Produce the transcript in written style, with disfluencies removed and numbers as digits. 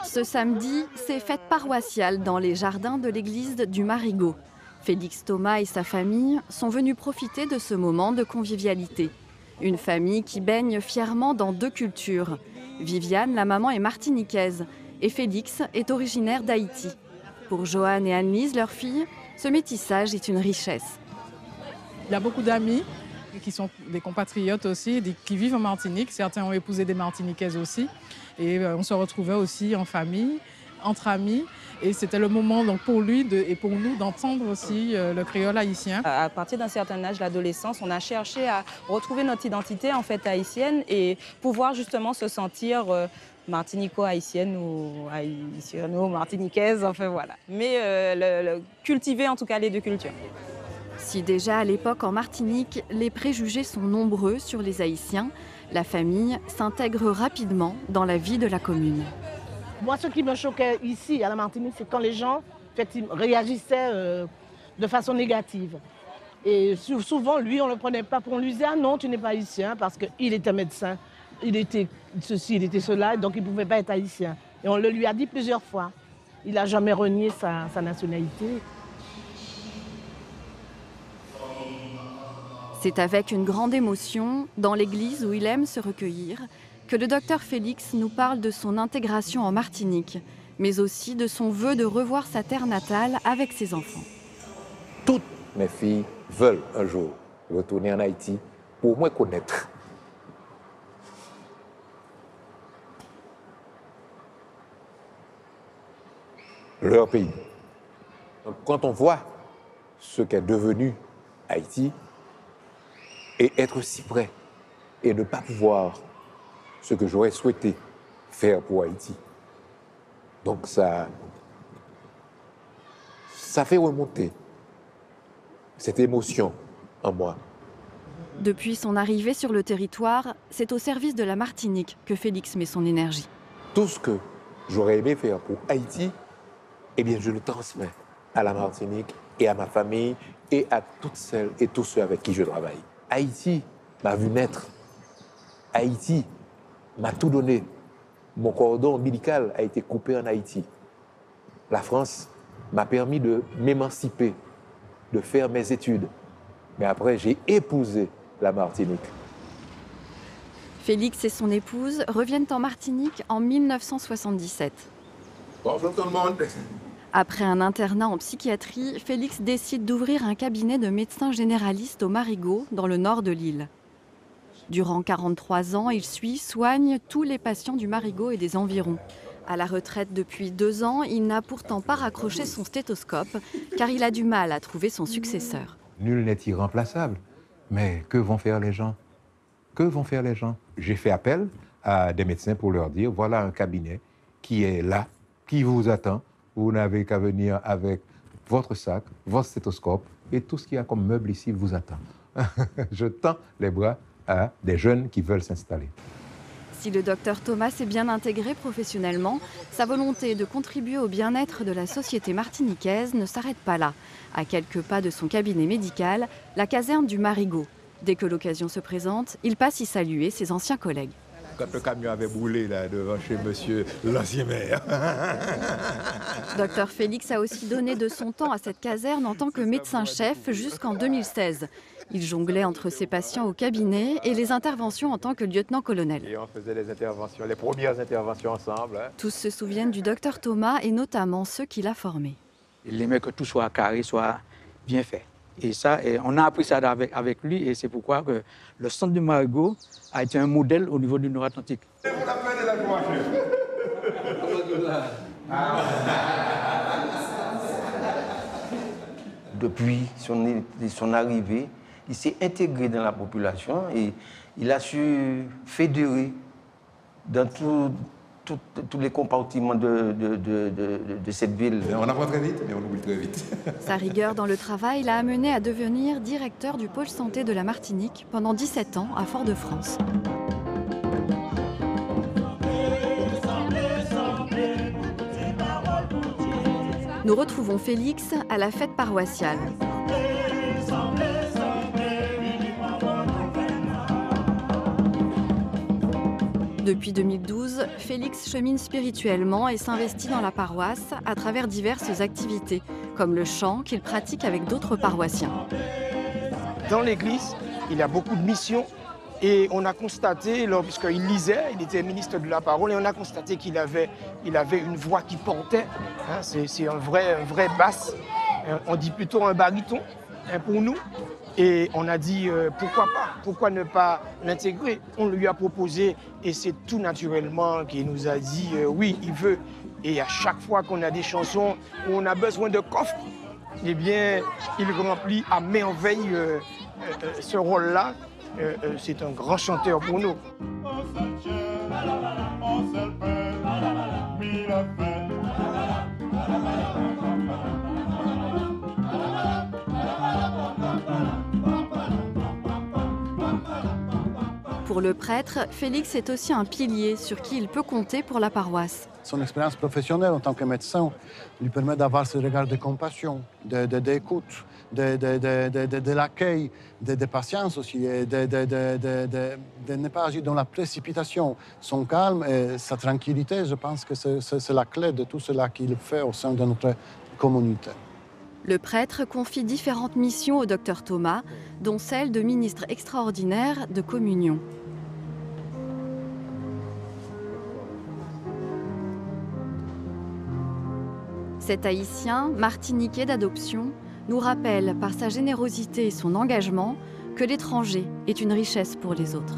Ce samedi, c'est fête paroissiale dans les jardins de l'église du Marigot. Félix Thomas et sa famille sont venus profiter de ce moment de convivialité. Une famille qui baigne fièrement dans deux cultures. Viviane, la maman, est martiniquaise et Félix est originaire d'Haïti. Pour Joanne et Anne-Lise, leur fille, ce métissage est une richesse. Il y a beaucoup d'amis qui sont des compatriotes aussi, qui vivent en Martinique. Certains ont épousé des Martiniquaises aussi. Et on se retrouvait aussi en famille, entre amis. Et c'était le moment donc, pour lui et pour nous d'entendre aussi le créole haïtien. À partir d'un certain âge, l'adolescence, on a cherché à retrouver notre identité en fait haïtienne et pouvoir justement se sentir martinico-haïtienne ou haïtiano-martiniquaise, enfin voilà. Mais cultiver en tout cas les deux cultures. Si déjà à l'époque en Martinique, les préjugés sont nombreux sur les Haïtiens, la famille s'intègre rapidement dans la vie de la commune. Moi, ce qui me choquait ici, à la Martinique, c'est quand les gens réagissaient de façon négative. Et souvent, lui, on ne le prenait pas pour lui disait « Ah non, tu n'es pas haïtien » parce qu'il était médecin, il était ceci, il était cela, donc il ne pouvait pas être haïtien. Et on le lui a dit plusieurs fois. Il n'a jamais renié sa nationalité. C'est avec une grande émotion, dans l'église où il aime se recueillir, que le docteur Félix nous parle de son intégration en Martinique, mais aussi de son vœu de revoir sa terre natale avec ses enfants. Toutes mes filles veulent un jour retourner en Haïti pour au moins connaître leur pays. Donc, quand on voit ce qu'est devenu Haïti, et être si près et ne pas pouvoir ce que j'aurais souhaité faire pour Haïti. Donc ça fait remonter cette émotion en moi. Depuis son arrivée sur le territoire, c'est au service de la Martinique que Félix met son énergie. Tout ce que j'aurais aimé faire pour Haïti, eh bien je le transmets à la Martinique et à ma famille et à toutes celles et tous ceux avec qui je travaille. Haïti m'a vu naître. Haïti m'a tout donné. Mon cordon ombilical a été coupé en Haïti. La France m'a permis de m'émanciper, de faire mes études. Mais après, j'ai épousé la Martinique. Félix et son épouse reviennent en Martinique en 1977. Bonjour tout le monde. Après un internat en psychiatrie, Félix décide d'ouvrir un cabinet de médecins généralistes au Marigot, dans le nord de l'île. Durant 43 ans, il soigne tous les patients du Marigot et des environs. À la retraite depuis 2 ans, il n'a pourtant pas raccroché son stéthoscope, car il a du mal à trouver son successeur. Nul n'est irremplaçable. Mais que vont faire les gens? Que vont faire les gens? J'ai fait appel à des médecins pour leur dire, voilà un cabinet qui est là, qui vous attend. Vous n'avez qu'à venir avec votre sac, votre stéthoscope et tout ce qu'il y a comme meuble ici vous attend. Je tends les bras à des jeunes qui veulent s'installer. Si le docteur Thomas s'est bien intégré professionnellement, sa volonté de contribuer au bien-être de la société martiniquaise ne s'arrête pas là. À quelques pas de son cabinet médical, la caserne du Marigot. Dès que l'occasion se présente, il passe y saluer ses anciens collègues. Quand le camion avait brûlé là, devant chez monsieur l'ancien maire. Docteur Félix a aussi donné de son temps à cette caserne en tant que médecin-chef jusqu'en 2016. Il jonglait entre ses patients au cabinet et les interventions en tant que lieutenant-colonel. Et on faisait les interventions, les premières interventions ensemble. Tous se souviennent du docteur Thomas et notamment ceux qu'il a formés. Il aimait que tout soit carré, soit bien fait. Et ça, on a appris ça avec lui et c'est pourquoi que le centre du Marigot a été un modèle au niveau du Nord-Atlantique. Depuis son arrivée, il s'est intégré dans la population et il a su fédérer dans tous les compartiments de cette ville. On apprend très vite, mais on oublie très vite. Sa rigueur dans le travail l'a amené à devenir directeur du pôle santé de la Martinique pendant 17 ans à Fort-de-France. Nous retrouvons Félix à la fête paroissiale. Depuis 2012, Félix chemine spirituellement et s'investit dans la paroisse à travers diverses activités, comme le chant qu'il pratique avec d'autres paroissiens. Dans l'église, il y a beaucoup de missions et on a constaté, puisqu'il lisait, il était ministre de la parole, et on a constaté qu'il avait une voix qui portait. Hein, c'est un vrai basse, on dit plutôt un baryton pour nous. Et on a dit pourquoi pas, pourquoi ne pas l'intégrer. On lui a proposé et c'est tout naturellement qu'il nous a dit oui, il veut. Et à chaque fois qu'on a des chansons où on a besoin de coffre, eh bien, il remplit à merveille ce rôle-là. C'est un grand chanteur pour nous. Pour le prêtre, Félix est aussi un pilier sur qui il peut compter pour la paroisse. Son expérience professionnelle en tant que médecin lui permet d'avoir ce regard de compassion, d'écoute, de l'accueil, de patience aussi, et de ne pas agir dans la précipitation. Son calme et sa tranquillité, je pense que c'est la clé de tout cela qu'il fait au sein de notre communauté. Le prêtre confie différentes missions au docteur Thomas, dont celle de ministre extraordinaire de communion. Cet Haïtien, martiniquais d'adoption, nous rappelle par sa générosité et son engagement que l'étranger est une richesse pour les autres.